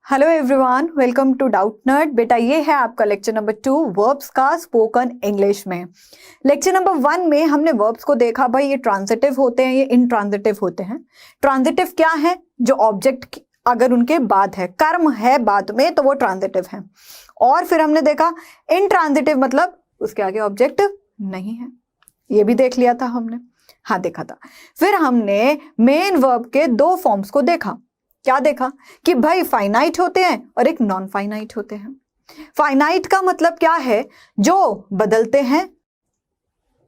Hello everyone, welcome to Doubtnut. बेटा ये है आपका लेक्चर नंबर 2 वर्ब्स का स्पोकन इंग्लिश में। लेक्चर नंबर 1 में हमने वर्ब्स को देखा, भाई ये ट्रांजिटिव होते हैं, ये इनट्रांजिटिव होते हैं। ट्रांजिटिव क्या है? जो ऑब्जेक्ट अगर उनके बाद है, कर्म है बाद में, तो वो ट्रांजिटिव है। और फिर हमने देखा इनट्रांजिटिव मतलब उसके आगे ऑब्जेक्ट नहीं है, ये भी देख लिया था हमने, हाँ देखा था। फिर हमने मेन वर्ब के 2 फॉर्म्स को देखा। क्या देखा कि भाई फाइनाइट होते हैं और एक नॉन फाइनाइट होते हैं। फाइनाइट का मतलब क्या है? जो बदलते हैं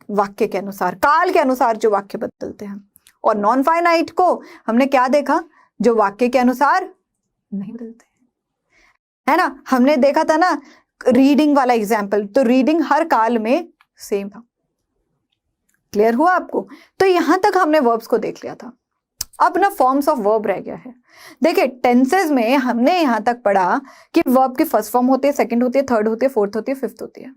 वाक्य के अनुसार, काल के अनुसार जो वाक्य बदलते हैं। और नॉन फाइनाइट को हमने क्या देखा? जो वाक्य के अनुसार नहीं बदलते, है ना। हमने देखा था ना रीडिंग वाला एग्जाम्पल, तो रीडिंग हर काल में सेम था। क्लियर हुआ आपको? तो यहां तक हमने वर्ब्स को देख लिया था। अब ना फॉर्म्स ऑफ वर्ब रह गया है। देखिए टेंसेस में हमने यहां तक पढ़ा कि वर्ब की फर्स्ट फॉर्म होती है, सेकंड होती है, थर्ड होती है, फोर्थ होती है, फिफ्थ होती है।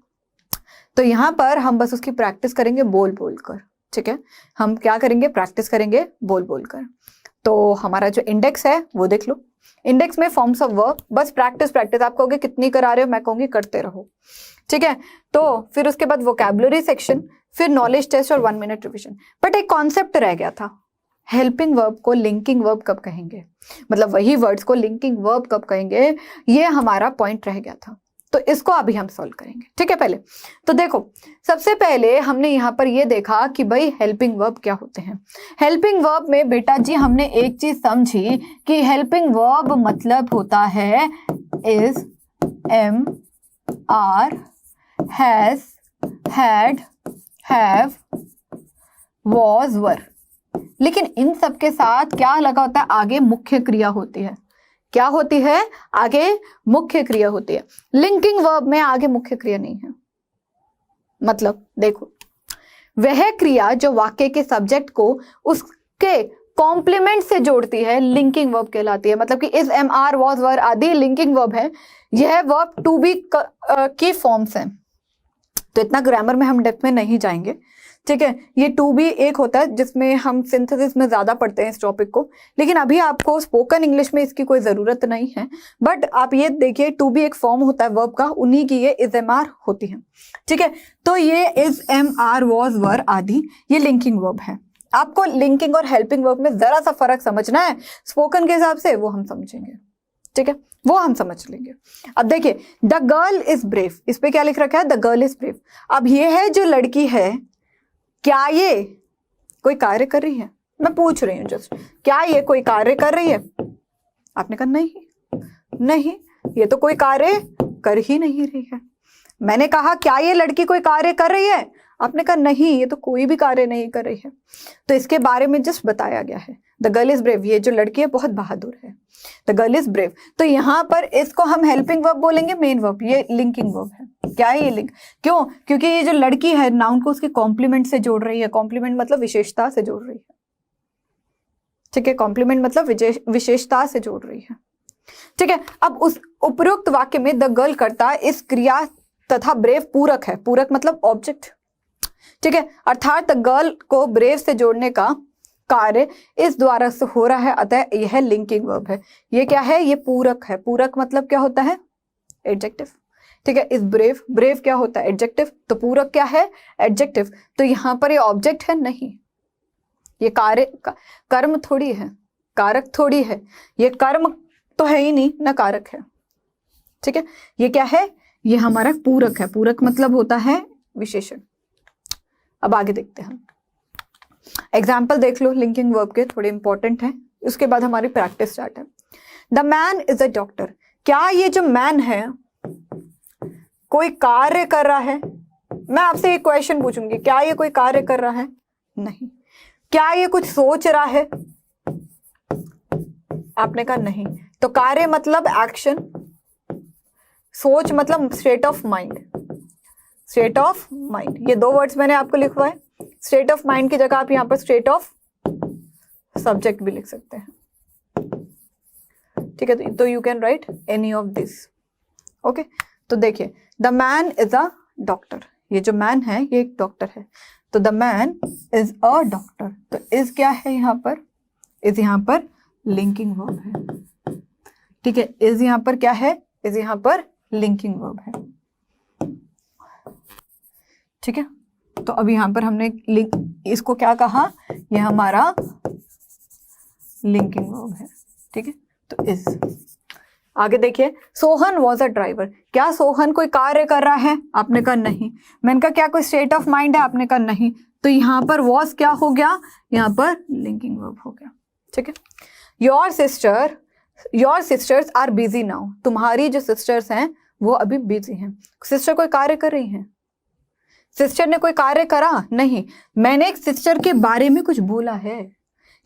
तो यहां पर हम बस उसकी प्रैक्टिस करेंगे बोल बोल कर। ठीक है, हम क्या करेंगे? प्रैक्टिस करेंगे बोल बोल कर। तो हमारा जो इंडेक्स है वो देख लो। इंडेक्स में फॉर्म्स ऑफ वर्ब, बस प्रैक्टिस प्रैक्टिस। आप कहोगे कितनी करा रहे हो, मैं कहूंगी करते रहो। ठीक है, तो फिर उसके बाद वोकैबुलरी सेक्शन, फिर नॉलेज टेस्ट और 1 मिनट रिविजन। बट एक कॉन्सेप्ट रह गया था, हेल्पिंग वर्ब को लिंकिंग वर्ब कब कहेंगे, मतलब वही वर्ड्स को लिंकिंग वर्ब कब कहेंगे, ये हमारा पॉइंट रह गया था। तो इसको अभी हम सॉल्व करेंगे। ठीक है, पहले तो देखो, सबसे पहले हमने यहाँ पर ये देखा कि भाई हेल्पिंग वर्ब क्या होते हैं। हेल्पिंग वर्ब में बेटा जी हमने एक चीज समझी कि हेल्पिंग वर्ब मतलब होता है is, am, are, has, had, have, was, were. लेकिन इन सब के साथ क्या लगा होता है? आगे मुख्य क्रिया होती है। क्या होती है? आगे मुख्य क्रिया होती है। लिंकिंग वर्ब में आगे मुख्य क्रिया नहीं है। मतलब देखो, वह क्रिया जो वाक्य के सब्जेक्ट को उसके कॉम्प्लीमेंट से जोड़ती है लिंकिंग वर्ब कहलाती है। मतलब कि इज, एम, आर, वॉज, वर आदि लिंकिंग वर्ब है। यह वर्ब टू बी की फॉर्म्स है। तो इतना ग्रामर में हम डेप्थ में नहीं जाएंगे। ठीक है, ये टू बी एक होता है जिसमें हम सिंथेसिस में ज्यादा पढ़ते हैं इस टॉपिक को, लेकिन अभी आपको स्पोकन इंग्लिश में इसकी कोई जरूरत नहीं है। बट आप ये देखिए, टू बी एक फॉर्म होता है वर्ब का, उन्हीं की ये इज, एम, आर होती है। ठीक है, तो ये इज, एम, आर, वॉज, वर आदि ये लिंकिंग वर्ब है। आपको लिंकिंग और हेल्पिंग वर्ब में जरा सा फर्क समझना है स्पोकन के हिसाब से, वो हम समझेंगे। ठीक है, वो हम समझ लेंगे। अब देखिए, द गर्ल इज ब्रेव, इस पे क्या लिख रखा है? The girl is brave. अब ये है जो लड़की है, क्या ये कोई कार्य कर रही है? मैं पूछ रही हूं जस्ट, क्या ये कोई कार्य कर रही है? आपने कहा नहीं, नहीं, ये तो कोई कार्य कर ही नहीं रही है। मैंने कहा क्या ये लड़की कोई कार्य कर रही है? आपने कहा नहीं, ये तो कोई भी कार्य नहीं कर रही है। तो इसके बारे में जस्ट बताया गया है, द गर्ल इज ब्रेव, ये जो लड़की है बहुत बहादुर है, द गर्ल इज ब्रेव। तो यहां पर इसको हम हेल्पिंग वर्ब बोलेंगे, मेन वर्ब, ये लिंकिंग वर्ब है। क्या है ये लिंक? क्यों? क्योंकि ये जो लड़की है नाउन को उसके कॉम्प्लीमेंट से जोड़ रही है। कॉम्प्लीमेंट मतलब विशेषता से जोड़ रही है। ठीक है, कॉम्प्लीमेंट मतलब विशेषता से जोड़ रही है। ठीक है, अब उस उपरोक्त वाक्य में द गर्ल कर्ता इस क्रिया तथा ब्रेव पूरक है। पूरक मतलब ऑब्जेक्ट। ठीक है, अर्थात द गर्ल को ब्रेव से जोड़ने का कार्य इस द्वारा से हो रहा है, अतः यह लिंकिंग वर्ब है। ये क्या है? ये पूरक है। पूरक मतलब क्या होता है? एडजेक्टिव। ठीक है, इस ब्रेव, ब्रेव क्या होता है? एडजेक्टिव। तो पूरक क्या है? एडजेक्टिव। तो यहां पर ये ऑब्जेक्ट है नहीं, ये कार्य कर्म थोड़ी है, कारक थोड़ी है। ये कर्म तो है ही नहीं, ना कारक है। ठीक है, ये क्या है? ये हमारा पूरक है। पूरक मतलब होता है विशेषण। अब आगे देखते हैं, एग्जाम्पल देख लो लिंकिंग वर्ब के, थोड़े इंपॉर्टेंट है। उसके बाद हमारी प्रैक्टिस स्टार्ट है। The man is a doctor. क्या ये जो मैन है कोई कार्य कर रहा है? मैं आपसे एक क्वेश्चन पूछूंगी, क्या ये कोई कार्य कर रहा है? नहीं। क्या ये कुछ सोच रहा है? आपने कहा नहीं। तो कार्य मतलब एक्शन, सोच मतलब state of mind. State of mind, ये 2 वर्ड्स मैंने आपको लिखवा है। स्टेट ऑफ माइंड की जगह आप यहां पर स्टेट ऑफ सब्जेक्ट भी लिख सकते हैं। ठीक है, तो you can write any of this. Okay, तो देखिए, the man is a doctor. ये जो मैन है ये एक डॉक्टर है। तो the man is a doctor, तो इज क्या है यहां पर? इज यहां पर लिंकिंग वर्ब है। ठीक है, इज यहाँ पर क्या है, इज यहाँ पर लिंकिंग वर्ब है। ठीक है, तो अब यहाँ पर हमने इसको क्या कहा, ये हमारा लिंकिंग वर्ब है। ठीक है, तो इज। आगे देखिए, सोहन वॉज अ ड्राइवर। क्या सोहन कोई कार्य कर रहा है? आपने कहा नहीं। मैंने कहा क्या कोई स्टेट ऑफ माइंड है? आपने कहा नहीं। तो यहाँ पर वॉज क्या हो गया, यहाँ पर लिंकिंग वर्ब हो गया। ठीक है, your sisters are busy now. तुम्हारी जो सिस्टर्स हैं वो अभी बिजी हैं। सिस्टर कोई कार्य कर रही हैं? सिस्टर ने कोई कार्य करा नहीं। मैंने एक सिस्टर के बारे में कुछ बोला है।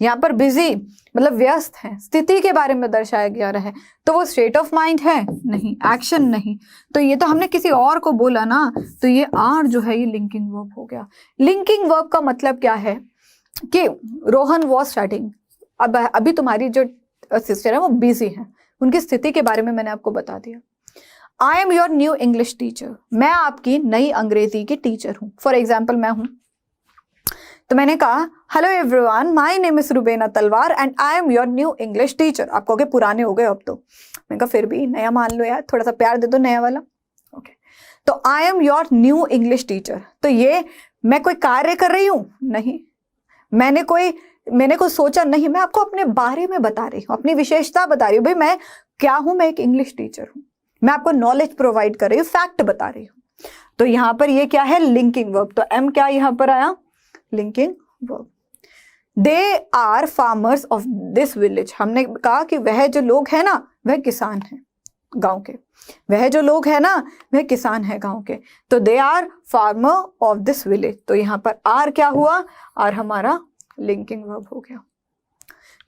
यहाँ पर बिजी मतलब व्यस्त है, स्थिति के बारे में दर्शाया गया रहा है, तो वो स्टेट ऑफ माइंड है नहीं, एक्शन नहीं। तो ये तो हमने किसी और को बोला ना, तो ये आर जो है ये लिंकिंग वर्ब हो गया। लिंकिंग वर्ब का मतलब क्या है कि रोहन वॉज स्टडीइंग। अब अभी तुम्हारी जो सिस्टर है वो बिजी है, उनकी स्थिति के बारे में मैंने आपको बता दिया। आई am your new English teacher. मैं आपकी नई अंग्रेजी की टीचर हूँ। फॉर एग्जाम्पल मैं हूँ, तो मैंने कहा hello everyone, my name is Rubena Talwar and I am your new English teacher. आप कहोगे पुराने हो गए अब तो। मैंने कहा फिर भी नया मान लो यार, थोड़ा सा प्यार दे दो नया वाला। ओके, तो आई am your new English teacher. तो ये मैं कोई कार्य कर रही हूँ नहीं, मैंने कोई सोचा नहीं, मैं आपको अपने बारे में बता रही हूँ, अपनी विशेषता बता रही हूँ। भाई मैं क्या हूँ, मैं एक इंग्लिश टीचर हूँ, मैं आपको नॉलेज प्रोवाइड कर रही हूँ, फैक्ट बता रही हूँ। तो यहाँ पर ये क्या है, लिंकिंग वर्ब। तो एम क्या यहाँ पर आया, linking verb. They are farmers of this village. हमने कहा कि वह जो लोग हैं ना वह किसान हैं गांव के, वह जो लोग हैं ना वह किसान है गांव के। तो they are farmer of this village. तो यहाँ पर आर क्या हुआ, आर हमारा लिंकिंग वर्ब हो गया।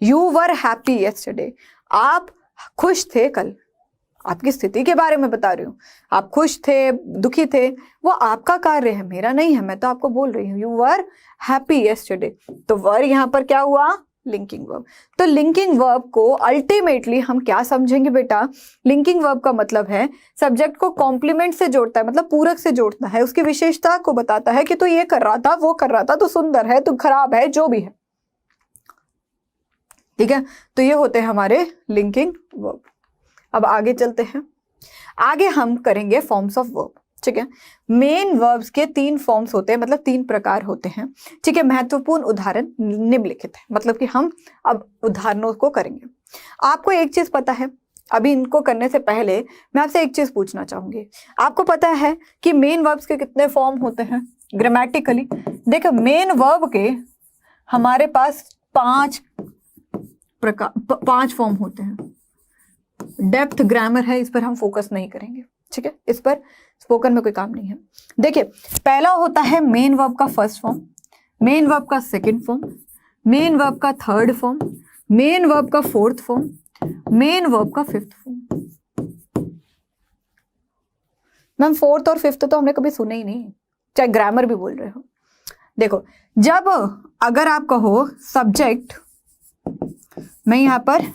You were happy yesterday. आप खुश थे कल। आपकी स्थिति के बारे में बता रही हूँ, आप खुश थे, दुखी थे, वो आपका कार्य है, मेरा नहीं है। मैं तो आपको बोल रही हूँ यू वर हैप्पी यस्टरडे। तो वर यहाँ पर क्या हुआ, लिंकिंग वर्ब। तो लिंकिंग वर्ब को अल्टीमेटली हम क्या समझेंगे बेटा, लिंकिंग वर्ब का मतलब है सब्जेक्ट को कॉम्प्लीमेंट से जोड़ता है, मतलब पूरक से जोड़ता है, उसकी विशेषता को बताता है कि तू ये कर रहा था, वो कर रहा था, तू सुंदर है, तू खराब है, जो भी है। ठीक है, तो ये होते हैं हमारे लिंकिंग वर्ब। अब आगे चलते हैं, आगे हम करेंगे फॉर्म्स ऑफ वर्ब। ठीक है, मेन वर्ब्स के 3 फॉर्म्स होते हैं, मतलब 3 प्रकार होते हैं। ठीक है, महत्वपूर्ण उदाहरण निम्नलिखित है, मतलब कि हम अब उदाहरणों को करेंगे। आपको एक चीज पता है, अभी इनको करने से पहले मैं आपसे एक चीज पूछना चाहूंगी। आपको पता है कि मेन वर्ब्स के कितने फॉर्म होते हैं ग्रामेटिकली? देखो, मेन वर्ब के हमारे पास 5 फॉर्म होते हैं। डेप्थ ग्रामर है, इस पर हम फोकस नहीं करेंगे। ठीक है, इस पर स्पोकन में कोई काम नहीं है। देखिए, पहला होता है मेन वर्ब का फर्स्ट फॉर्म, मेन वर्ब का सेकंड फॉर्म, मेन वर्ब का थर्ड फॉर्म, मेन वर्ब का फोर्थ फॉर्म, मेन वर्ब का फिफ्थ फॉर्म। मैम फोर्थ और फिफ्थ तो हमने कभी सुने ही नहीं, चाहे ग्रामर भी बोल रहे हो। देखो, जब अगर आप कहो सब्जेक्ट, मैं यहां पर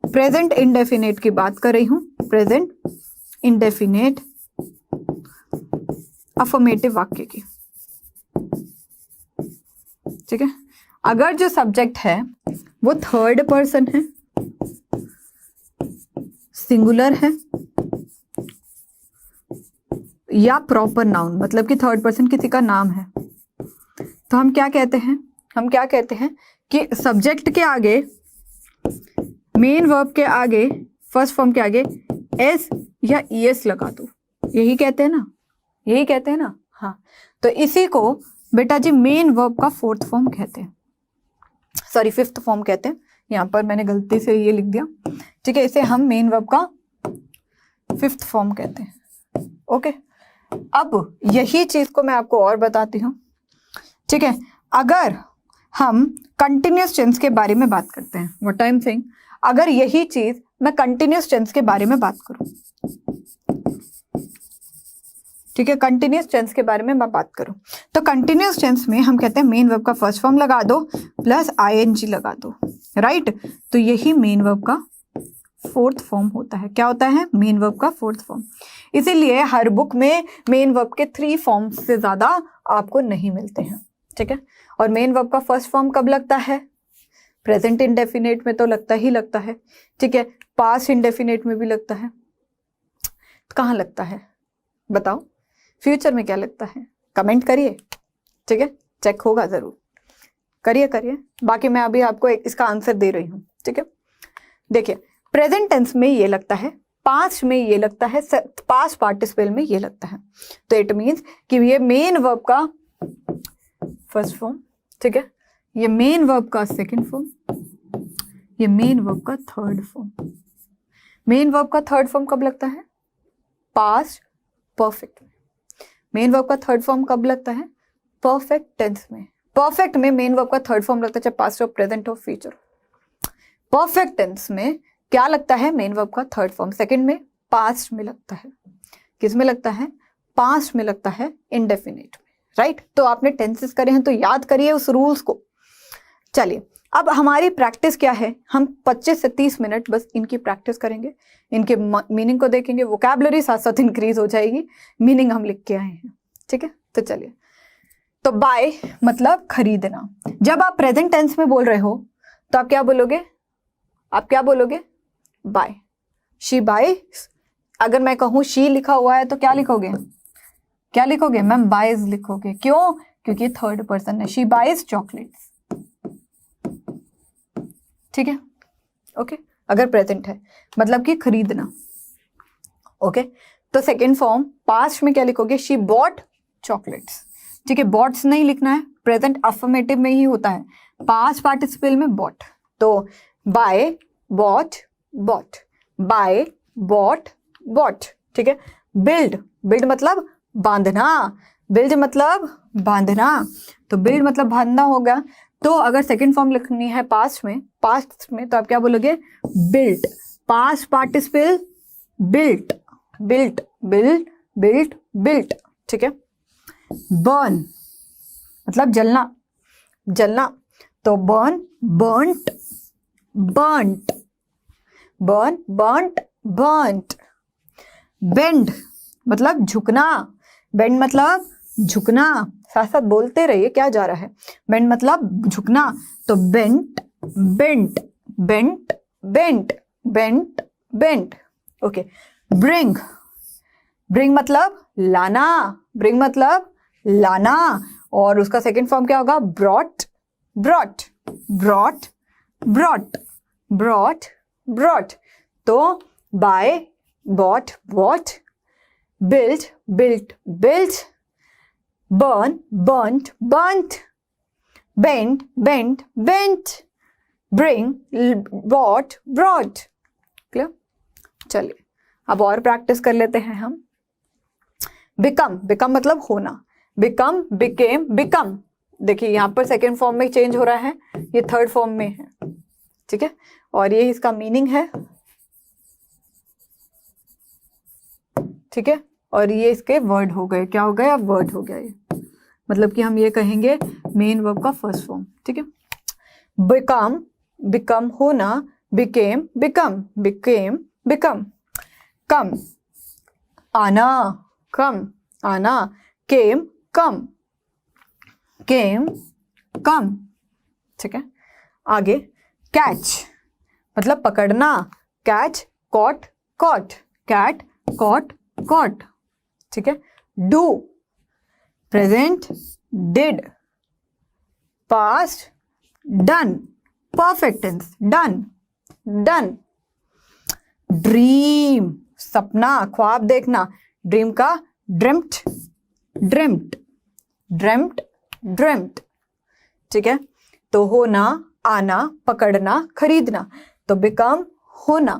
प्रेजेंट इंडेफिनेट की बात कर रही हूं, प्रेजेंट इंडेफिनेट अफर्मेटिव वाक्य की। ठीक है, अगर जो सब्जेक्ट है वो थर्ड पर्सन है, सिंगुलर है, या प्रॉपर नाउन, मतलब कि थर्ड पर्सन किसी का नाम है, तो हम क्या कहते हैं, हम क्या कहते हैं कि सब्जेक्ट के आगे, मेन वर्ब के आगे, फर्स्ट फॉर्म के आगे एस या ईएस लगा दो। यही कहते हैं ना, यही कहते हैं ना। हाँ, तो इसी को बेटा जी मेन वर्ब का फोर्थ फॉर्म कहते हैं, सॉरी फिफ्थ फॉर्म कहते हैं। यहाँ पर मैंने गलती से ये लिख दिया। ठीक है, इसे हम मेन वर्ब का फिफ्थ फॉर्म कहते हैं। ओके, अब यही चीज को मैं आपको और बताती हूँ। ठीक है, अगर हम कंटिन्यूअस टेंस के बारे में बात करते हैं, व्हाट आई एम सेइंग, अगर यही चीज मैं कंटिन्यूअस टेंस के बारे में बात करूं, ठीक है, कंटिन्यूअस टेंस के बारे में मैं बात करूं, तो कंटिन्यूअस टेंस में हम कहते हैं मेन वर्ब का फर्स्ट फॉर्म लगा दो प्लस आईएनजी लगा दो, राइट। तो यही मेन वर्ब का फोर्थ फॉर्म होता है। क्या होता है, मेन वर्ब का फोर्थ फॉर्म। इसीलिए हर बुक में मेन वर्ब के 3 फॉर्म से ज्यादा आपको नहीं मिलते हैं। ठीक है, और मेन वर्ब का फर्स्ट फॉर्म कब लगता है, प्रेजेंट इंडेफिनेट में तो लगता ही लगता है। ठीक है, पास्ट इंडेफिनिट में भी लगता है। कहाँ लगता है बताओ, फ्यूचर में क्या लगता है, कमेंट करिए, ठीक है, चेक होगा जरूर, करिए। बाकी मैं अभी आपको इसका आंसर दे रही हूँ, ठीक है। देखिए प्रेजेंट टेंस में ये लगता है, पास्ट में ये लगता है, पास्ट पार्टिसिपल में ये लगता है। तो इट मीन्स कि ये मेन वर्ब का फर्स्ट फॉर्म, ठीक है, ये मेन वर्ब का सेकंड फॉर्म, ये मेन वर्ब का थर्ड फॉर्म। मेन वर्ब का थर्ड फॉर्म कब लगता है, पास्ट परफेक्ट में। मेन वर्ब का थर्ड फॉर्म कब लगता है, परफेक्ट टेंस में। परफेक्ट में मेन वर्ब का थर्ड फॉर्म लगता है, चाहे पास्ट हो, प्रेजेंट हो, फ्यूचर। परफेक्ट टेंस में क्या लगता है, मेन वर्ब का थर्ड फॉर्म। सेकंड में पास्ट में लगता है, किस में लगता है, पास्ट में लगता है, इंडेफिनिट में, राइट। तो आपने टेंसेस करे हैं तो याद करिए उस रूल्स को। चलिए अब हमारी प्रैक्टिस क्या है, हम 25 से 30 मिनट बस इनकी प्रैक्टिस करेंगे, इनके मीनिंग को देखेंगे, वोकैबुलरी साथ साथ इंक्रीज हो जाएगी, मीनिंग हम लिख के आए हैं, ठीक है। तो चलिए, तो बाय मतलब खरीदना। जब आप प्रेजेंट टेंस में बोल रहे हो तो आप क्या बोलोगे, बाय। She buys. अगर मैं कहूँ शी लिखा हुआ है तो क्या लिखोगे मैम, बाइज लिखोगे। क्यों, क्योंकि थर्ड पर्सन है। शी बाइज चॉकलेट्स, ठीक है, ओके। अगर प्रेजेंट है मतलब कि खरीदना, ओके। तो सेकेंड फॉर्म पास्ट में क्या लिखोगे, शी बॉट चॉकलेट्स, ठीक है। बॉट्स नहीं लिखना है, प्रेजेंट अफर्मेटिव में ही होता है, पास्ट पार्टिसिपल में बॉट। तो buy bought bought, buy bought bought, ठीक है। बिल्ड मतलब बांधना, तो बिल्ड मतलब बांधना होगा। तो अगर सेकंड फॉर्म लिखनी है पास्ट में तो आप क्या बोलोगे, बिल्ट। पास्ट पार्टिसिपल बिल्ट, ठीक है। बर्न मतलब जलना, तो बर्न बर्नट, बेंड मतलब झुकना, साथ साथ बोलते रहिए क्या जा रहा है। बेंड मतलब झुकना, तो बेंट, ओके। ब्रिंग मतलब लाना, और उसका सेकंड फॉर्म क्या होगा, ब्रॉट। तो buy bought, built, burn, burnt, bent, bring, brought. Clear. चलिए अब और प्रैक्टिस कर लेते हैं हम। बिकम मतलब होना, बिकम। देखिए यहाँ पर सेकेंड फॉर्म में चेंज हो रहा है, ये थर्ड फॉर्म में है, ठीक है। और ये इसका मीनिंग है, ठीक है। और ये इसके वर्ड हो गए, क्या हो गए, अब वर्ड हो गया ये, मतलब कि हम ये कहेंगे मेन वर्ब का फर्स्ट फॉर्म, ठीक है। बिकम होना, बिकेम बिकम। कम आना, केम कम, ठीक है। आगे कैच मतलब पकड़ना, कैच कॉट, कैट कॉट, ठीक है। Do present did, past done, perfect tense done. Dream सपना, ख्वाब देखना, ड्रीम का ड्रीम्ड, ठीक है। तो होना, आना, पकड़ना, खरीदना, तो बिकम होना,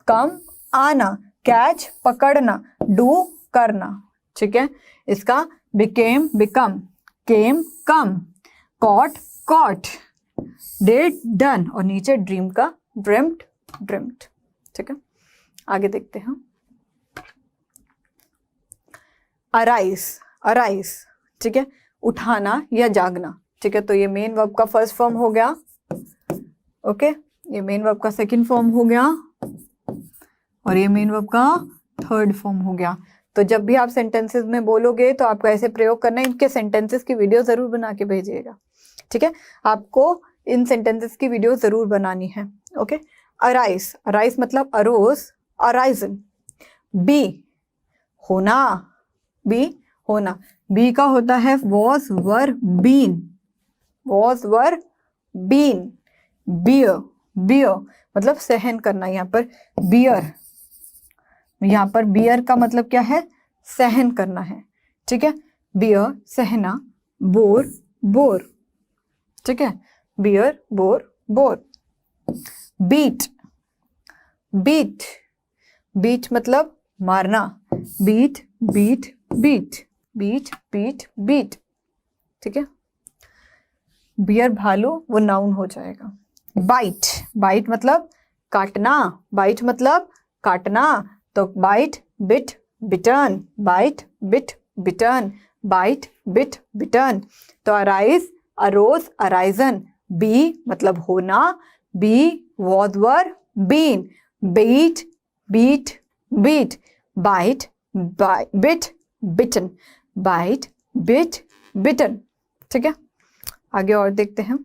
कम आना, कैच पकड़ना, डू करना, ठीक है। इसका became become, came come, caught, did done, और नीचे ड्रीम का ड्रीम्ड, ठीक है। आगे देखते हैं। अराइज, ठीक है, उठाना या जागना, ठीक है। तो ये मेन वर्ब का फर्स्ट फॉर्म हो गया, ओके। ये मेन वर्ब का सेकंड फॉर्म हो गया, और ये मेन वर्ब का थर्ड फॉर्म हो गया। तो जब भी आप सेंटेंसेस में बोलोगे तो आपको ऐसे प्रयोग करना है, इनके सेंटेंसेस की वीडियो जरूर बना के भेजिएगा, ठीक है। आपको इन सेंटेंसेस की वीडियो जरूर बनानी है, ओके। अराइज, अराइज मतलब अरोज, अराइजन। बी होना, बी होना, बी का होता है was were been, was were been. Bear, bear मतलब सहन करना, यहाँ पर बियर, यहाँ पर बियर का मतलब क्या है, सहन करना है, ठीक है, बियर सहना, बोर बोर, ठीक है, bear bore bore. Beat, beat, beat मतलब मारना, beat beat beat, beat beat beat, ठीक है। बियर भालू, वो नाउन हो जाएगा। बाइट, बाइट मतलब काटना, बाइट मतलब काटना, तो bite bit bitten, bite bit bitten, bite bit bitten. तो अराइज, अरोज, अराइजन। बी मतलब होना, be was were been, beat beat beat, bite bit bitten, bite bit bitten, ठीक है। आगे और देखते हैं।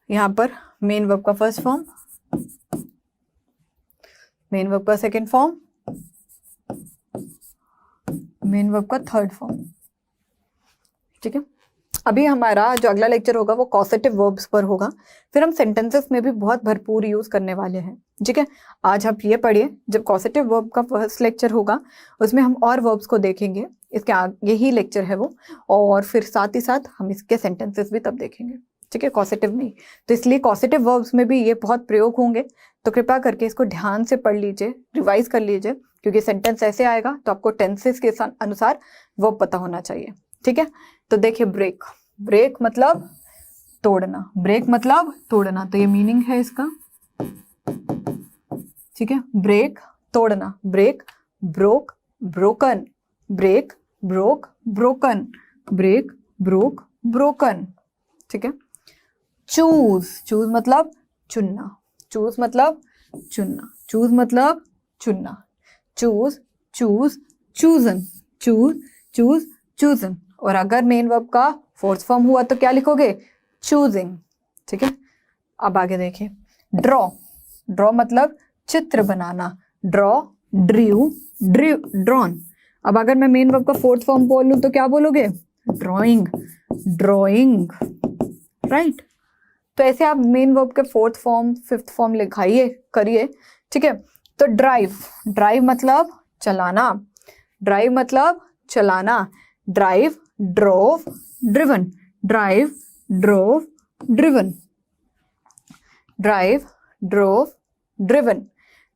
यहां पर मेन वर्ब का फर्स्ट फॉर्म, मेन वर्ब का सेकंड फॉर्म, मेन वर्ब का थर्ड फॉर्म, ठीक है। अभी हमारा जो अगला लेक्चर होगा वो कॉसेटिव वर्ब्स पर होगा, फिर हम सेंटेंसेस में भी बहुत भरपूर यूज करने वाले हैं, ठीक है। आज आप ये पढ़िए, जब कॉसेटिव वर्ब का फर्स्ट लेक्चर होगा उसमें हम और वर्ब्स को देखेंगे, इसके आगे ही लेक्चर है वो, और फिर साथ ही साथ हम इसके सेंटेंसेस भी तब देखेंगे, ठीक है, कॉसेटिव नहीं। तो इसलिए कॉसेटिव वर्ब्स में भी ये बहुत प्रयोग होंगे, तो कृपया करके इसको ध्यान से पढ़ लीजिए, रिवाइज कर लीजिए, क्योंकि सेंटेंस ऐसे आएगा तो आपको टेंसेस के अनुसार वर्ब पता होना चाहिए, ठीक है। तो देखिए ब्रेक, ब्रेक मतलब तोड़ना, ब्रेक मतलब तोड़ना, तो ये मीनिंग है इसका, ठीक है। ब्रेक तोड़ना, break broke broken, break broke broken, break broke broken, ठीक है। चूज, चूज मतलब चुनना, चूज मतलब चुनना, चूज मतलब चुनना, choose choose chosen, choose choose chosen. और अगर मेन वर्ब का फोर्थ फॉर्म हुआ तो क्या लिखोगे, चूजिंग, ठीक है। अब आगे देखिए, ड्रॉ, ड्रॉ मतलब चित्र बनाना, ड्रॉ ड्रीव ड्रॉन। अब अगर मैं मेन वर्ब का फोर्थ फॉर्म बोलूं तो क्या बोलोगे, ड्रॉइंग ड्रॉइंग, राइट। तो ऐसे आप मेन वर्ब के फोर्थ फॉर्म फिफ्थ फॉर्म लिखाइए, करिए, ठीक है। तो ड्राइव, ड्राइव मतलब चलाना, ड्राइव मतलब चलाना, drive drove driven, drive drove driven, drive drove driven,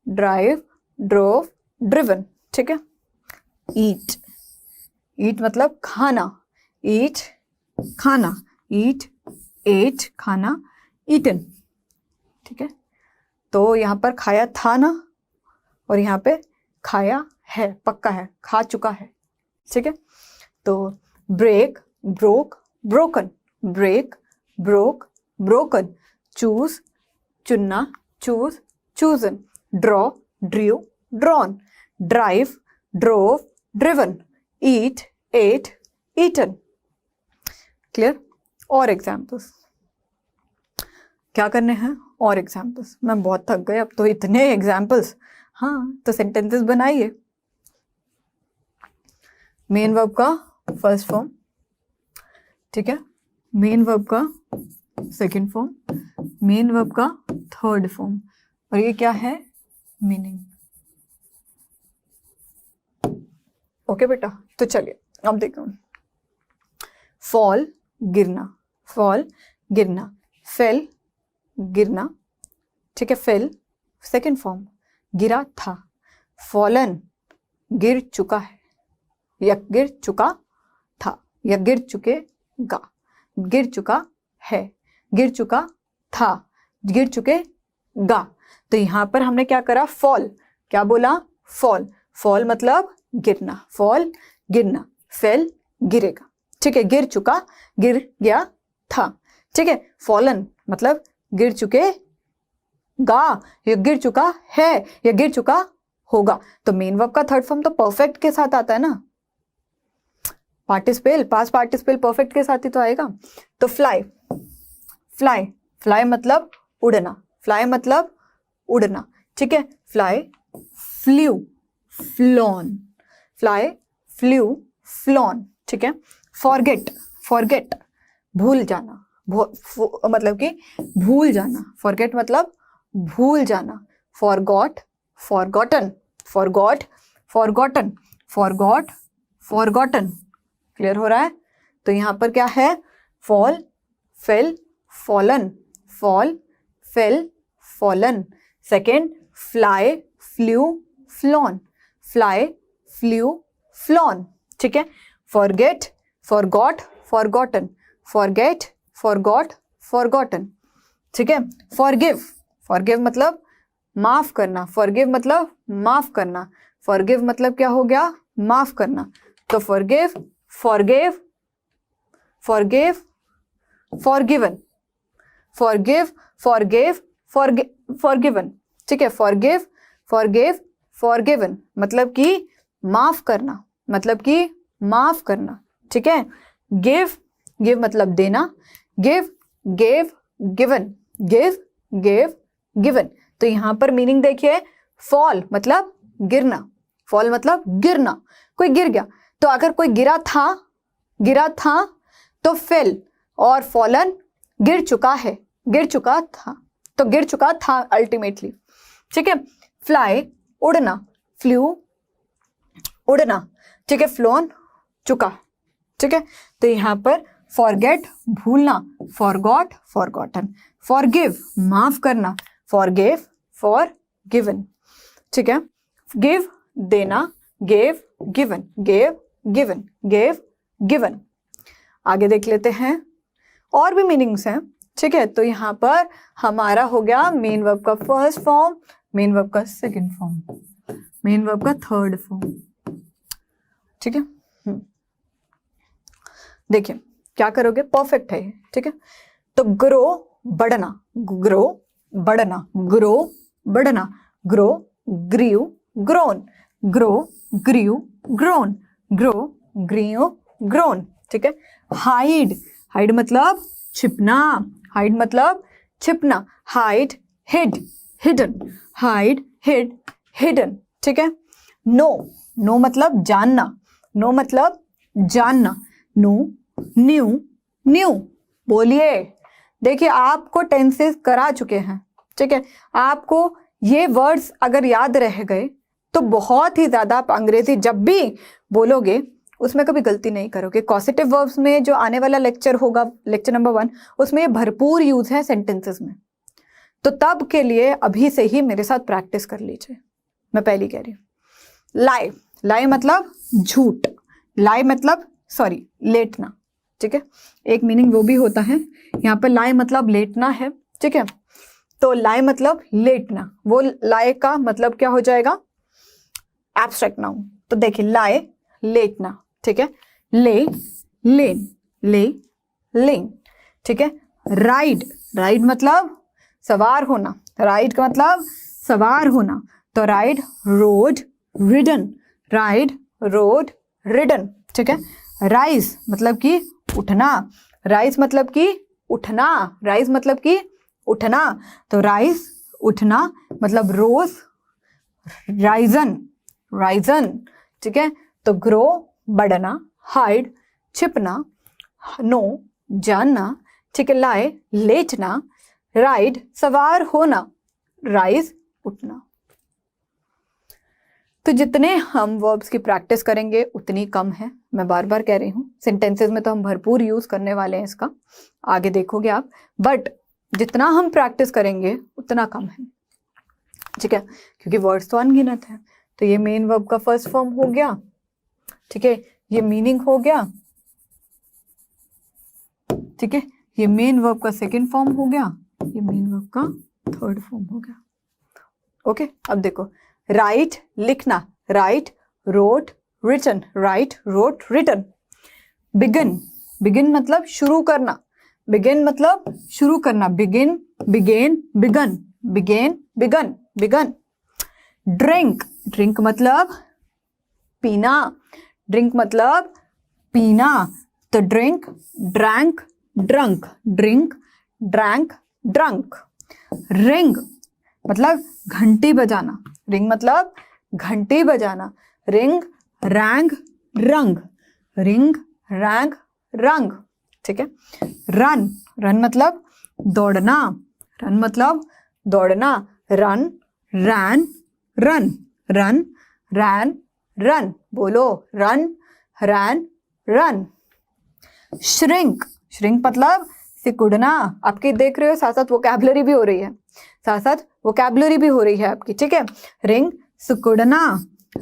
drive drove driven, ठीक है। ईट, ईट मतलब खाना, ईट खाना, ईट एट खाना, ईटन, ठीक है। तो यहाँ पर खाया था ना, और यहाँ पे खाया है, पक्का है, खा चुका है, ठीक है। तो break broke broken, break broke broken, choose चुनना, chose chosen, draw drew drawn, drive drove driven, eat ate eaten, clear. और एग्जाम्पल्स क्या करने हैं, और एग्जाम्पल्स, मैं बहुत थक गई अब तो, इतने एग्जाम्पल्स। हाँ तो सेंटेंसेस बनाइए, मेन वर्ब का फर्स्ट फॉर्म, ठीक है, मेन वर्ब का सेकंड फॉर्म, मेन वर्ब का थर्ड फॉर्म, और ये क्या है, मीनिंग। ओके बेटा, तो चलिए अब देखो, फॉल गिरना, फॉल गिरना, फेल गिरना, ठीक है, फेल सेकंड फॉर्म, गिरा था, फॉलन गिर चुका है, या गिर चुका था, या गिर चुकेगा, गिर चुका है, गिर चुका था, गिर चुकेगा। तो यहां पर हमने क्या करा, फॉल, क्या बोला, फॉल, फॉल मतलब गिरना, फॉल गिरना, फेल गिरेगा, ठीक है, गिर चुका गिर गया था, ठीक है। फॉलन मतलब गिर चुके गा, या गिर चुका है, या गिर चुका होगा। तो मेन वर्ब का थर्ड फॉर्म तो परफेक्ट के साथ आता है ना, पार्टिसिपल, पास्ट पार्टिसिपल परफेक्ट के साथ ही तो आएगा। तो फ्लाई, फ्लाई, फ्लाई मतलब उड़ना, फ्लाई मतलब उड़ना, ठीक है। Fly, flew, flown, fly, flew, flown, ठीक है। फॉरगेट, फॉरगेट भूल जाना, मतलब कि भूल जाना, फॉरगेट मतलब भूल जाना। Forgot, forgotten, forgot, forgotten, forgot, forgotten, clear हो रहा है। तो यहां पर क्या है, fall, fell, fallen, fall, fell, fallen. Second, fly, flew, flown, fly, flew, flown, ठीक है। Forget, forgot, forgotten, forget, forgot, forgotten, ठीक है। फॉरगिव, फॉरगिव मतलब माफ करना, फॉरगिव मतलब माफ करना, फॉरगिव मतलब क्या हो गया, माफ करना। तो forgive, forgive, forgive, forgiven, forgive, forgive, forgiven, ठीक है। फॉरगिव, फॉरगिव, फॉरगिवन मतलब कि माफ करना, मतलब कि माफ करना, ठीक है। गिव, गिव मतलब देना, give, give, given, give, give, given. तो यहां पर मीनिंग देखिए, फॉल मतलब गिरना, फॉल मतलब गिरना, कोई गिर गया। तो अगर कोई गिरा था तो फेल, और फॉलन गिर चुका है, गिर चुका था, तो गिर चुका था अल्टीमेटली, ठीक है। फ्लाई उड़ना, फ्लू उड़ना, ठीक है। फ्लोन चुका, ठीक है। तो यहां पर फॉरगेट भूलना, फॉरगॉट फॉरगॉटन, फॉरगिव माफ करना, फॉरगिव, फॉरगिवन, ठीक है। गिव देना, gave given, gave given, gave given. आगे देख लेते हैं, और भी मीनिंग्स हैं, ठीक है। तो यहां पर हमारा हो गया मेन वर्ब का फर्स्ट फॉर्म, मेन वर्ब का सेकंड फॉर्म, मेन वर्ब का थर्ड फॉर्म, ठीक है। देखिए क्या करोगे, परफेक्ट है, ठीक है। तो ग्रो बढ़ना, ग्रो बढ़ना, ग्रो बढ़ना, grow, grew, grown, grow, grew, grown, grow, grew, grown, ठीक है। हाइड, हाइड मतलब छिपना, हाइड मतलब छिपना, hide, hid, hidden, hide, hid, hidden, ठीक है। नो, नो मतलब जानना, नो मतलब जानना, नो, न्यू, न्यू, बोलिए। देखिए आपको टेंसेस करा चुके हैं, ठीक है। आपको ये वर्ड्स अगर याद रह गए तो बहुत ही ज्यादा आप अंग्रेजी जब भी बोलोगे उसमें कभी गलती नहीं करोगे। कॉसेटिव वर्ब्स में जो आने वाला लेक्चर होगा, लेक्चर नंबर 1, उसमें ये भरपूर यूज है सेंटेंसेस में। तो तब के लिए अभी से ही मेरे साथ प्रैक्टिस कर लीजिए, मैं पहली कह रही हूं। लाई, लाई मतलब झूठ, लाई मतलब सॉरी लेटना, ठीक है। एक मीनिंग वो भी होता है, यहाँ पर लाई मतलब लेटना है, ठीक है। तो लाई मतलब लेटना, वो लाई का मतलब क्या हो जाएगा, एब्स्ट्रैक्ट नाउन। तो देखिए लाई लेटना, ठीक है। ले, लेन, ले, लेन, ठीक है। राइड, राइड मतलब सवार होना, राइड का मतलब सवार होना, तो ride, road, ridden, ride, road, ridden, ठीक है। राइज मतलब कि उठना, राइज मतलब कि उठना, राइज मतलब कि उठना, तो राइज उठना मतलब रोज, राइजन, राइजन, ठीक है। तो ग्रो बढ़ना, हाइड छिपना, नो जानना, ठीक है। लाई लेटना, राइड सवार होना, राइज उठना। तो जितने हम वर्ब्स की प्रैक्टिस करेंगे उतनी कम है, मैं बार बार कह रही हूँ। सेंटेंसेस में तो हम भरपूर यूज करने वाले हैं इसका, आगे देखोगे आप, बट जितना हम प्रैक्टिस करेंगे उतना कम है, ठीक है, क्योंकि वर्ड्स तो अनगिनत है। तो ये मेन वर्ब का फर्स्ट फॉर्म हो गया, ठीक है, ये मीनिंग हो गया, ठीक है, ये मेन वर्ब का सेकेंड फॉर्म हो गया, ये मेन वर्ब का थर्ड फॉर्म हो गया। ओके, अब देखो, राइट लिखना, write wrote written, write wrote written. Begin, begin मतलब शुरू करना, बिगिन मतलब शुरू करना, begin, began, begun, began, begun, begun. Drink, drink मतलब पीना, ड्रिंक मतलब पीना, तो drink, drank, drunk, drink, drank, drunk. Ring मतलब घंटी बजाना, रिंग मतलब घंटी बजाना, रिंग रैंग रंग, रिंग रैंग रंग, ठीक है। रन, रन मतलब दौड़ना, रन मतलब दौड़ना, run ran run, run ran run, बोलो run ran run. Shrink, shrink मतलब सिकुड़ना, आपकी देख रहे हो साथ साथ वोकैबुलरी भी हो रही है, साथ साथ वोकैबुलरी भी हो रही है आपकी, ठीक है। रिंग सिकुड़ना,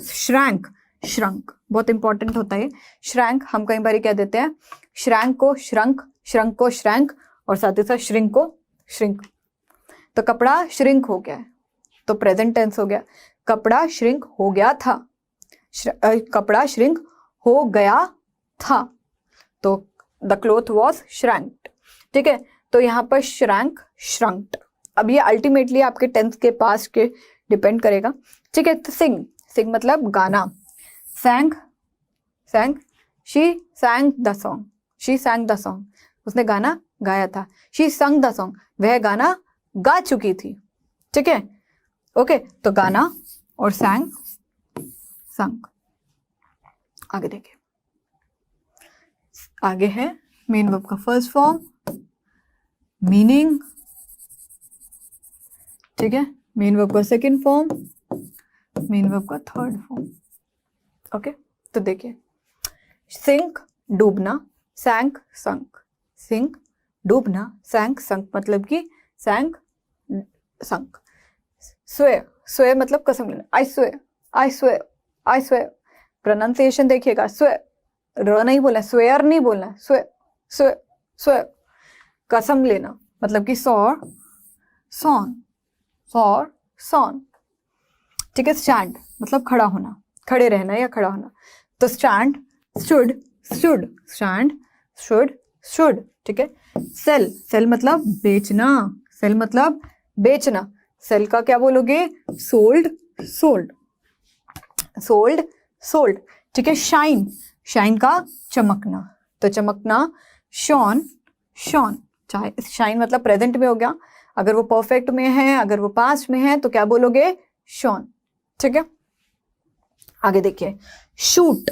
श्रैंक श्रंक बहुत इंपॉर्टेंट होता है। श्रैंक हम कई बार क्या देते हैं, श्रैंक को श्रंक, श्रंक को श्रैंक, और साथ ही साथ श्रिंक को श्रिंक। तो कपड़ा श्रिंक हो गया है, तो प्रेजेंट टेंस हो गया, कपड़ा श्रिंक हो गया था, कपड़ा श्रिंक हो गया था, तो द क्लोथ वॉज श्रैंक्ड, ठीक है। तो यहाँ पर श्रैंक श्रंक्ड, अब ये अल्टीमेटली आपके टेंस के पास्ट के डिपेंड करेगा, ठीक है। तो सिंग, सिंग मतलब गाना, सैंग सैंग, she sang the song, she sang the song, उसने गाना गाया था, शी संग द सॉन्ग, वह गाना गा चुकी थी, ठीक है। ओके, तो गाना और सैंग संग। आगे देखिए, आगे है मेन वर्ब का फर्स्ट फॉर्म, मीनिंग, ठीक है। मेन वर्ब का सेकंड फॉर्म, मेन वर्ब का थर्ड फॉर्म। ओके, तो देखिए, सिंक डूबना, सैंक संक, सिंक डूबना, सैंक संक मतलब कि सैंक संक। स्वे, स्वे मतलब कसम लेना, आई स्वे, आई स्वे, आई स्वे, प्रोनाउंसिएशन देखिएगा, स्वे, र नहीं बोलना, स्वेयर नहीं बोलना, स्वे स्वे स्वे, कसम लेना मतलब कि सॉर सॉन, सॉर सॉन, ठीक है। स्टैंड मतलब खड़ा होना, खड़े रहना या खड़ा होना, तो stand stood, stood, stand stood stood, ठीक है। सेल, सेल मतलब बेचना, सेल मतलब बेचना, सेल का क्या बोलोगे, सोल्ड सोल्ड, सोल्ड सोल्ड, ठीक है। शाइन, शाइन का चमकना, तो चमकना शॉन शॉन, चाहे शाइन मतलब प्रेजेंट में हो गया, अगर वो परफेक्ट में है, अगर वो पास्ट में है तो क्या बोलोगे, शॉन, ठीक है। आगे देखिए, शूट,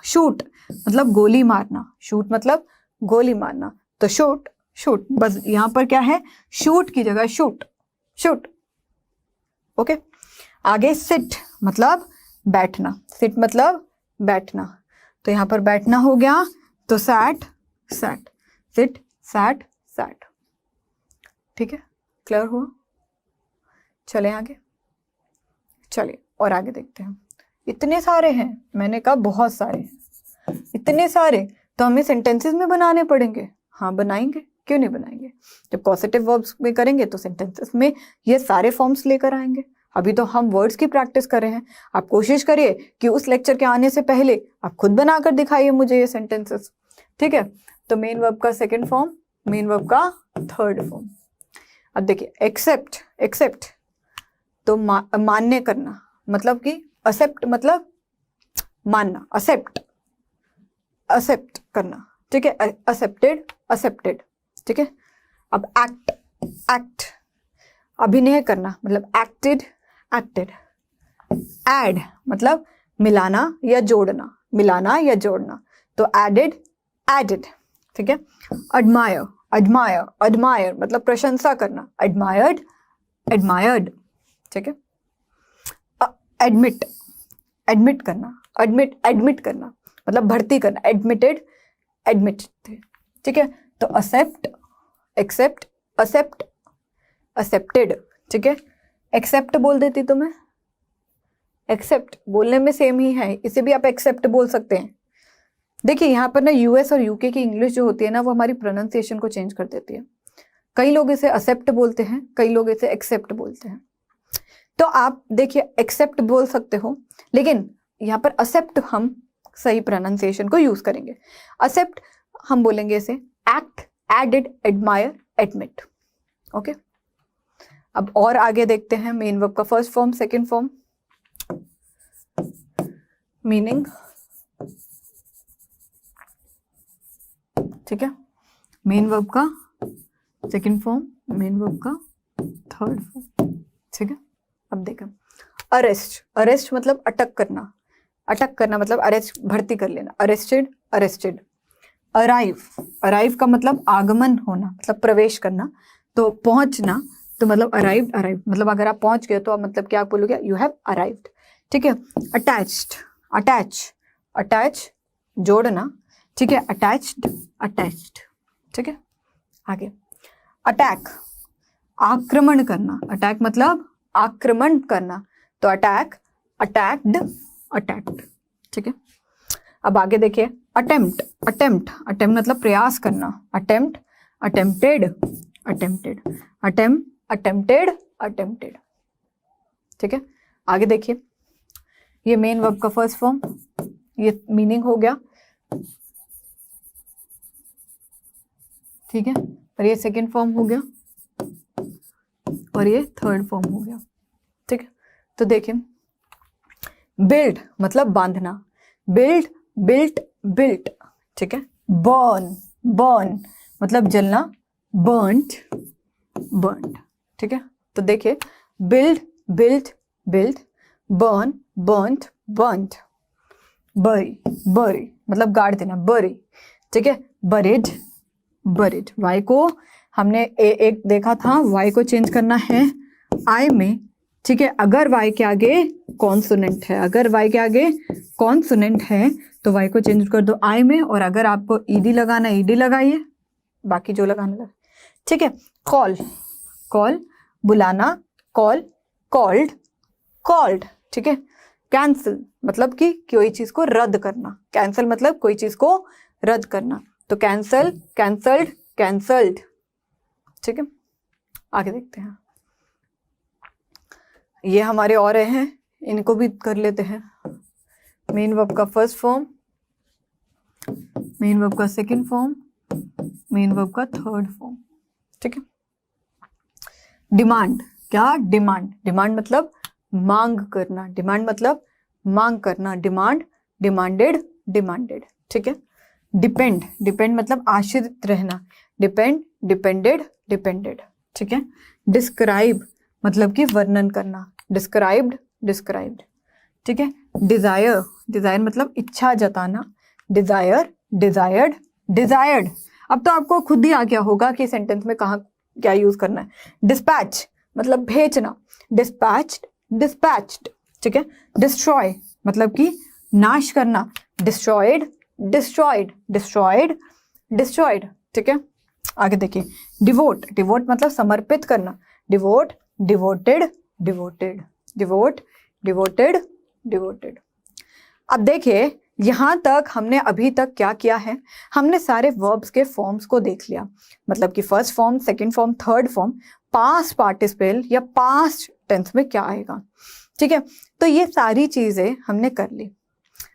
शूट मतलब गोली मारना, शूट मतलब गोली मारना, तो शूट शूट, बस यहां पर क्या है, शूट की जगह शूट शूट, ओके। आगे सिट मतलब बैठना, सिट मतलब बैठना, तो यहां पर बैठना हो गया, तो sat sat, sit sat sat, ठीक है। क्लियर हुआ, चले आगे, चलिए और आगे देखते हैं। इतने सारे हैं, मैंने कहा बहुत सारे हैं, इतने सारे तो हमें सेंटेंसेस में बनाने पड़ेंगे। हाँ बनाएंगे, क्यों नहीं बनाएंगे, जब पॉजिटिव वर्ब्स में करेंगे तो सेंटेंसेस में ये सारे फॉर्म्स लेकर आएंगे। अभी तो हम वर्ड्स की प्रैक्टिस कर रहे हैं, आप कोशिश करिए कि उस लेक्चर के आने से पहले आप खुद बनाकर दिखाइए मुझे ये सेंटेंसेस, ठीक है। तो मेन वर्ब का सेकेंड फॉर्म, मेन वर्ब का थर्ड फॉर्म। अब देखिए, एक्सेप्ट, एक्सेप्ट तो मान्य करना, मतलब कि एक्सेप्ट मतलब मानना, एक्सेप्ट एक्सेप्ट करना, ठीक है। एक्सेप्टेड एक्सेप्टेड, ठीक है। अब एक्ट, एक्ट अभिनय करना मतलब एक्टेड एक्टेड। ऐड मतलब मिलाना या जोड़ना, मिलाना या जोड़ना, तो एडेड एडेड, ठीक है। एडमायर, एडमायर एडमायर मतलब प्रशंसा करना, एडमायर्ड एडमायर्ड, ठीक है। एडमिट, एडमिट करना, एडमिट एडमिट करना मतलब भर्ती करना, एडमिटेड एडमिट, ठीक है। तो एक्सेप्ट एक्सेप्ट एक्सेप्ट एक्सेप्टेड, ठीक है। एक्सेप्ट बोल देती तो मैं, एक्सेप्ट बोलने में सेम ही है, इसे भी आप एक्सेप्ट बोल सकते हैं। देखिए यहाँ पर ना यूएस और यूके की इंग्लिश जो होती है ना, वो हमारी प्रोनाउंसिएशन को चेंज कर देती है। कई लोग इसे एक्सेप्ट बोलते हैं, कई लोग इसे एक्सेप्ट बोलते हैं। तो आप देखिए एक्सेप्ट बोल सकते हो, लेकिन यहाँ पर एक्सेप्ट हम सही प्रोनाउंसिएशन को यूज करेंगे। एक्सेप्ट हम बोलेंगे इसे act, added, admire, admit, okay. अब और आगे देखते हैं मेन वर्ब का first form, second form, meaning, ठीक है। मेन वर्ब का सेकंड फॉर्म, मेन वर्ब का थर्ड फॉर्म, ठीक है। अब देखें अरेस्ट, अरेस्ट मतलब अटक करना, अटक करना मतलब अरेस्ट भर्ती कर लेना, अरेस्टेड, अरेस्टेड। अराइव, अराइव का मतलब आगमन होना, मतलब प्रवेश करना, तो पहुंचना, तो मतलब अराइव, अराइव मतलब अगर आप पहुंच गए तो आप मतलब क्या बोलोगे, यू हैव अराइव्ड, ठीक है। अटैच्ड, अटैच, अटैच जोड़ना, ठीक है, अटैच्ड, अटैच्ड, ठीक है। आगे अटैक, आक्रमण करना, अटैक मतलब आक्रमण करना, तो अटैक, अटैक्ड, अटैक्ड, ठीक है। अब आगे देखिए अटेम्प्ट, अटेम्प्ट, अटेम्प्ट मतलब प्रयास करना, attempt, attempted, attempted, attempt, attempted, attempted, ठीक है। आगे देखिए ये मेन वर्ब का फर्स्ट फॉर्म, ये मीनिंग हो गया, ठीक है, और ये सेकेंड फॉर्म हो गया, और ये थर्ड फॉर्म हो गया, ठीक है। तो देखिए बिल्ड मतलब बांधना, बिल्ड, बिल्ट, बिल्ट, ठीक है। बर्न, बर्न मतलब जलना, बर्न्ड, बर्न्ड, ठीक है। तो देखिए build, built, built, burn, burned, burned. बरी, बरी मतलब गाड़ देना, बरी, ठीक है। बरिड, बरिड, वाई को हमने एक देखा था, वाई को चेंज करना है आई में, ठीक है। अगर वाई के आगे कॉन्सोनेंट है, अगर वाई के आगे कॉन्सोनेंट है तो वाई को चेंज कर दो आई में, और अगर आपको ईडी लगाना ईडी लगाइए, बाकी जो लगाना लगा, ठीक है। कॉल, कॉल बुलाना, कॉल, कॉल्ड, कॉल्ड, ठीक है। कैंसिल मतलब कि कोई चीज को रद्द करना, कैंसिल मतलब कोई चीज को रद्द करना, तो कैंसल, कैंसल्ड, कैंसल्ड, ठीक है। आगे देखते हैं, ये हमारे और हैं, इनको भी कर लेते हैं। मेन वर्ब का फर्स्ट फॉर्म, मेन वर्ब का सेकंड फॉर्म, मेन वर्ब का थर्ड फॉर्म, ठीक है। डिमांड, क्या डिमांड, डिमांड मतलब मांग करना, डिमांड मतलब मांग करना, डिमांड, डिमांडेड, डिमांडेड, ठीक है। डिपेंड, डिपेंड मतलब आश्रित रहना, डिपेंड, डिपेंडेड, डिपेंडेड, ठीक है। डिस्क्राइब मतलब कि वर्णन करना, डिस्क्राइब्ड, डिस्क्राइब्ड, ठीक है। डिजायर, डिजायर मतलब इच्छा जताना, डिजायर, डिजायर्ड, डिजायर्ड। अब तो आपको खुद ही आ गया होगा कि सेंटेंस में कहाँ क्या यूज करना है। डिस्पैच मतलब भेजना, डिस्पैच्ड, डिस्पैच्ड, ठीक है। डिस्ट्रॉय मतलब कि नाश करना, डिस्ट्रॉयड, डिस्ट्रॉयड, डिस्ट्रॉयड, डिस्ट्रॉयड, ठीक है। आगे देखिए डिवोट, डिवोट मतलब समर्पित करना, devote, devoted, devoted, devote, devoted, devoted. अब देखिए यहां तक हमने अभी तक क्या किया है, हमने सारे वर्ब्स के फॉर्म्स को देख लिया, मतलब कि first form, second form, third form, past participle या पास्ट टेंस में क्या आएगा, ठीक है। तो ये सारी चीजें हमने कर ली।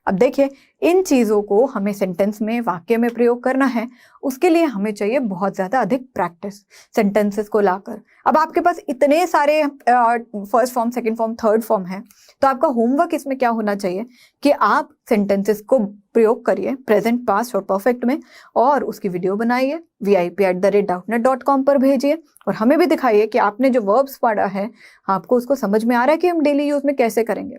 अब देखिए इन चीजों को हमें सेंटेंस में, वाक्य में प्रयोग करना है, उसके लिए हमें चाहिए बहुत ज्यादा अधिक प्रैक्टिस सेंटेंसेस को लाकर। अब आपके पास इतने सारे first form, second form, third form है, तो आपका होमवर्क इसमें क्या होना चाहिए कि आप सेंटेंसेस को प्रयोग करिए प्रेजेंट, पास्ट और परफेक्ट में, और उसकी वीडियो बनाइए, vip@doubtnut.com पर भेजिए, और हमें भी दिखाइए कि आपने जो वर्ब्स पढ़ा है आपको उसको समझ में आ रहा है कि हम डेली यूज में कैसे करेंगे।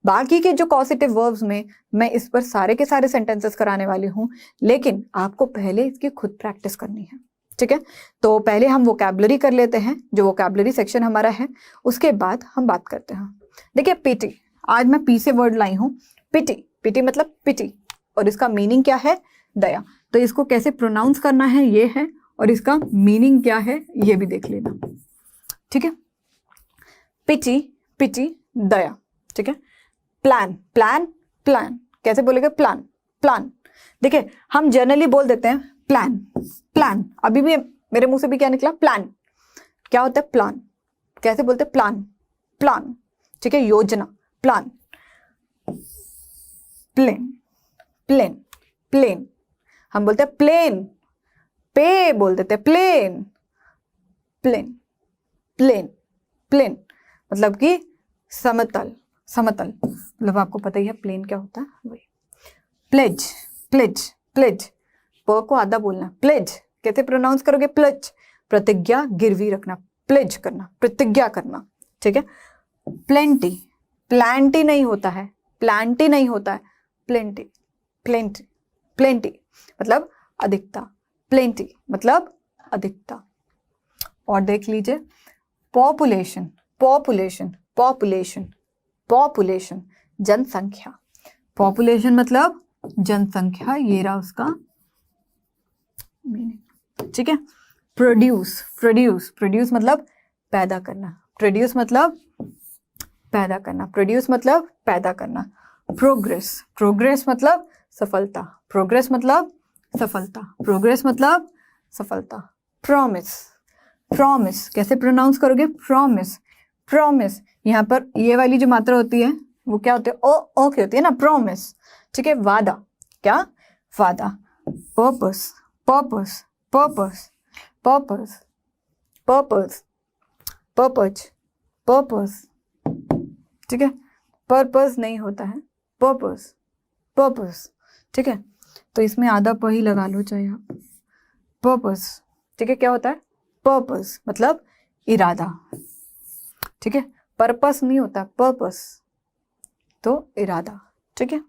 बाकी के जो कॉसेटिव वर्ब्स में मैं इस पर सारे के सारे सेंटेंसेस कराने वाली हूँ, लेकिन आपको पहले इसकी खुद प्रैक्टिस करनी है, ठीक है। तो पहले हम वोकैबुलरी कर लेते हैं, जो वोकैबुलरी सेक्शन हमारा है, उसके बाद हम बात करते हैं। देखिए पिटी, आज मैं पी से वर्ड लाई हूँ, पिटी, पिटी मतलब पिटी, और इसका मीनिंग क्या है, दया। तो इसको कैसे प्रोनाउंस करना है ये है, और इसका मीनिंग क्या है ये भी देख लेना, ठीक है। पिटी, पिटी, दया, ठीक है। प्लान, प्लान, प्लान कैसे बोलेंगे, प्लान, प्लान। देखिए हम जनरली बोल देते हैं प्लान, प्लान, अभी भी मेरे मुंह से भी क्या निकला, प्लान। क्या होता है प्लान, कैसे बोलते हैं, प्लान, प्लान, ठीक है। योजना, प्लान। प्लेन, प्लेन, प्लेन, हम बोलते हैं प्लेन, पे बोल देते हैं प्लेन, प्लेन, प्लेन, प्लेन मतलब कि समतल, समतल, मतलब आपको पता ही है प्लेन क्या होता है वही। प्लेज, प्लेज, प्लेज, प को आधा बोलना, प्लेज कैसे प्रोनाउंस करोगे, प्लेज, प्रतिज्ञा गिरवी रखना, प्लेज करना, प्रतिज्ञा करना, ठीक है। प्लेंटी, प्लांटी नहीं होता है, प्लांटी नहीं होता है, प्लेंटी, प्लेंटी, प्लेंटी मतलब अधिकता, प्लेंटी मतलब अधिकता। और देख लीजिए पॉपुलेशन, पॉपुलेशन, पॉपुलेशन, पॉपुलेशन जनसंख्या, पॉपुलेशन मतलब जनसंख्या, ये रहा उसका मीनिंग, ठीक है। प्रोड्यूस, प्रोड्यूस, प्रोड्यूस मतलब पैदा करना, प्रोड्यूस मतलब पैदा करना, प्रोड्यूस मतलब पैदा करना। प्रोग्रेस, प्रोग्रेस मतलब सफलता, प्रोग्रेस मतलब सफलता, प्रोग्रेस मतलब सफलता। प्रॉमिस, प्रॉमिस कैसे प्रोनाउंस करोगे, प्रॉमिस, प्रॉमिस, यहाँ पर ये वाली जो मात्रा होती है वो क्या होती है, ओ ओ की होती है ना, प्रॉमिस, ठीक है। वादा, क्या, वादा। Purpose, purpose, purpose, purpose, purpose, purpose, purpose, ठीक है। पर्पस नहीं होता है, पर्पस, पर्पस, ठीक है। तो इसमें आधा प ही लगा लो चाहे आप, पर्पस, ठीक है। क्या होता है, पर्पस मतलब इरादा, ठीक है। पर्पस नहीं होता, पर्पस तो इरादा, ठीक है।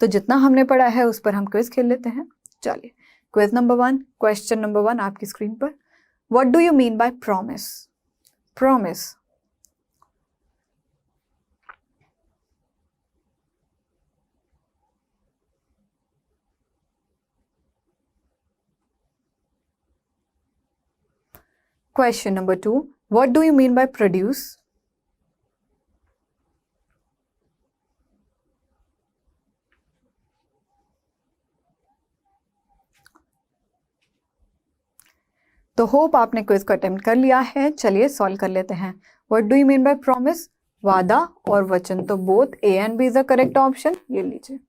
तो जितना हमने पढ़ा है उस पर हम क्विज खेल लेते हैं। चलिए क्विज नंबर 1, क्वेश्चन नंबर 1 आपकी स्क्रीन पर। What do you mean by promise, promise. Question number 2, what do you mean by produce? तो होप आपने क्विज को अटेम्प्ट कर लिया है। चलिए सॉल्व कर लेते हैं। What do you mean by promise, वादा और वचन, तो both A and B is the correct option, ये लीजिए।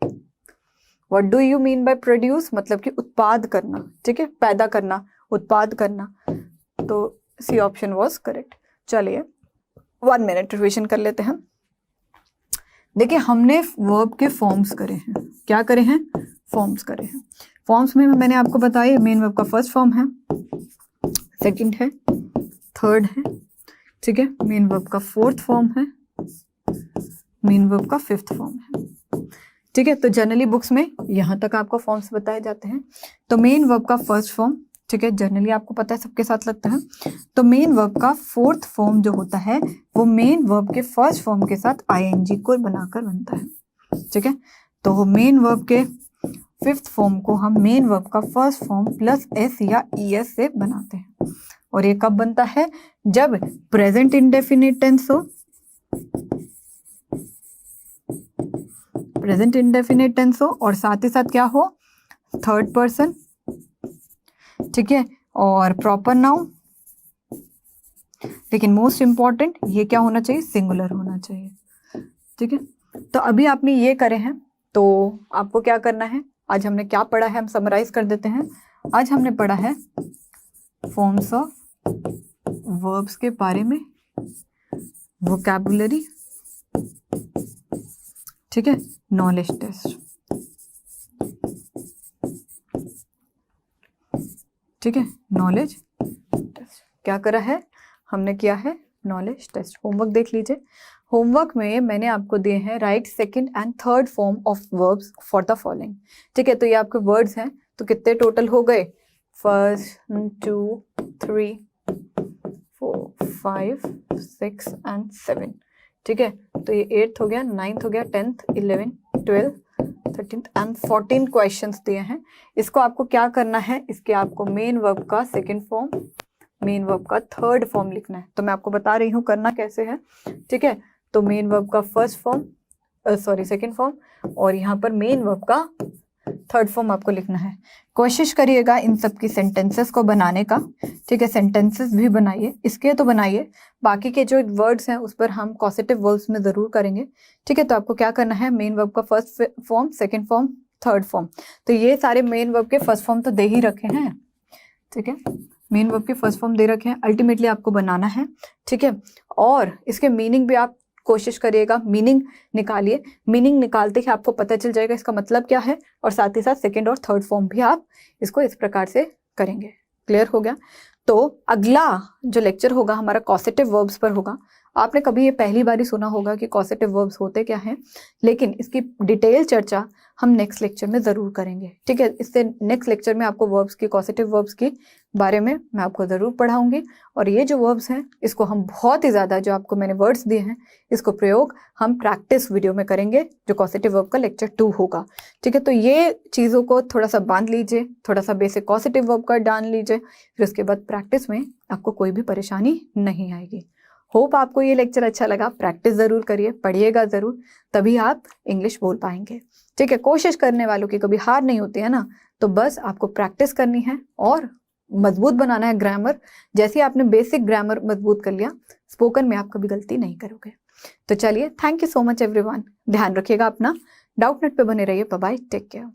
What do you mean by produce मतलब कि उत्पाद करना, ठीक है, पैदा करना, उत्पाद करना, तो सी ऑप्शन वाज करेक्ट। चलिए 1 मिनट रिविजन कर लेते हैं। देखिए हमने वर्ब के फॉर्म्स करे हैं, क्या करे हैं, फॉर्म्स करे हैं। फॉर्म्स में मैंने आपको बताया मेन वर्ब का फर्स्ट फॉर्म है, सेकंड है, थर्ड है, ठीक है। मेन वर्ब का फोर्थ फॉर्म है, मेन वर्ब का फिफ्थ फॉर्म है, ठीक है। तो जनरली बुक्स में यहाँ तक आपको फॉर्म्स बताए जाते हैं। तो मेन वर्ब का फर्स्ट फॉर्म, ठीक है, जनरली आपको पता है सबके साथ लगता है। तो मेन वर्ब का फोर्थ फॉर्म जो होता है वो मेन वर्ब के फर्स्ट फॉर्म के साथ आईएनजी को बनाकर बनता है, ठीक है। तो मेन वर्ब के फिफ्थ फॉर्म को हम मेन वर्ब का फर्स्ट फॉर्म प्लस एस या ईएस से बनाते हैं। और ये कब बनता है, जब प्रेजेंट इंडेफिनिट टेंस हो, प्रेजेंट इंडेफिनिट टेंस हो, और साथ ही साथ क्या हो, थर्ड पर्सन, ठीक है, और प्रॉपर नाउन, लेकिन मोस्ट इंपॉर्टेंट ये क्या होना चाहिए, सिंगुलर होना चाहिए, ठीक है। तो अभी आपने ये करे हैं, तो आपको क्या करना है, आज हमने क्या पढ़ा है हम समराइज कर देते हैं। आज हमने पढ़ा है फॉर्म्स ऑफ वर्ब्स के बारे में, वोकैबुलरी, ठीक है, नॉलेज टेस्ट, ठीक है, नॉलेज टेस्ट क्या करा है हमने, किया है नॉलेज टेस्ट। होमवर्क देख लीजिए। होमवर्क में मैंने आपको दिए हैं right second and third form of verbs for the following, ठीक है। तो ये आपके वर्ड्स हैं, तो कितने टोटल हो गए, 1 2 3 4 5 6 एंड 7, ठीक है। तो ये 8th हो गया, 9th हो गया, 10th 11th 12th 13th and 14 questions दिए हैं। इसको आपको क्या करना है, इसके आपको मेन वर्ब का सेकंड फॉर्म, मेन वर्ब का थर्ड फॉर्म लिखना है। तो मैं आपको बता रही हूँ करना कैसे है, ठीक है। तो मेन वर्ब का फर्स्ट फॉर्म, सेकंड फॉर्म, और यहाँ पर मेन वर्ब का थर्ड फॉर्म आपको लिखना है। कोशिश करिएगा इन सब की सेंटेंसेस को बनाने का, ठीक है। सेंटेंसेस भी बनाइए, इसके तो बनाइए, बाकी के जो वर्ड्स हैं उस पर हम कॉसेटिव वर्ब्स में ज़रूर करेंगे, ठीक है। तो आपको क्या करना है, मेन वर्ब का first form, second form, third form. तो ये सारे मेन वर्ब के फर्स्ट फॉर्म तो दे ही रखे हैं, ठीक है, मेन वर्ब के फर्स्ट फॉर्म दे रखे हैं, अल्टीमेटली आपको बनाना है, ठीक है। और इसके मीनिंग भी आप कोशिश करिएगा, मीनिंग निकालिए, मीनिंग निकालते ही आपको पता चल जाएगा इसका मतलब क्या है, और साथ ही साथ सेकंड और थर्ड फॉर्म भी आप इसको इस प्रकार से करेंगे। क्लियर हो गया। तो अगला जो लेक्चर होगा हमारा कॉसेटिव वर्ब्स पर होगा। आपने कभी ये पहली बार ही सुना होगा कि कॉसेटिव वर्ब्स होते क्या हैं, लेकिन इसकी डिटेल चर्चा हम नेक्स्ट लेक्चर में जरूर करेंगे, ठीक है। इससे नेक्स्ट लेक्चर में आपको वर्ब्स की, कॉसेटिव वर्ब्स की बारे में मैं आपको जरूर पढ़ाऊंगी। और ये जो वर्ब्स हैं इसको हम बहुत ही ज्यादा, जो आपको मैंने वर्ड्स दिए हैं इसको प्रयोग हम प्रैक्टिस वीडियो में करेंगे, जो कॉसेटिव वर्ब का लेक्चर 2 होगा, ठीक है। तो ये चीजों को थोड़ा सा बांध लीजिए, थोड़ा सा बेसिक कॉसेटिव वर्ब का जान लीजिए, फिर उसके बाद प्रैक्टिस में आपको कोई भी परेशानी नहीं आएगी। होप आपको ये लेक्चर अच्छा लगा। प्रैक्टिस जरूर करिए, पढ़िएगा जरूर, तभी आप इंग्लिश बोल पाएंगे, ठीक है। कोशिश करने वालों की कभी हार नहीं होती है ना, तो बस आपको प्रैक्टिस करनी है और मजबूत बनाना है ग्रामर। जैसे आपने बेसिक ग्रामर मजबूत कर लिया, स्पोकन में आप कभी गलती नहीं करोगे। तो चलिए, thank you so much everyone. ध्यान रखिएगा अपना, डाउटनेट पे बने रहिए। Bye bye, take care.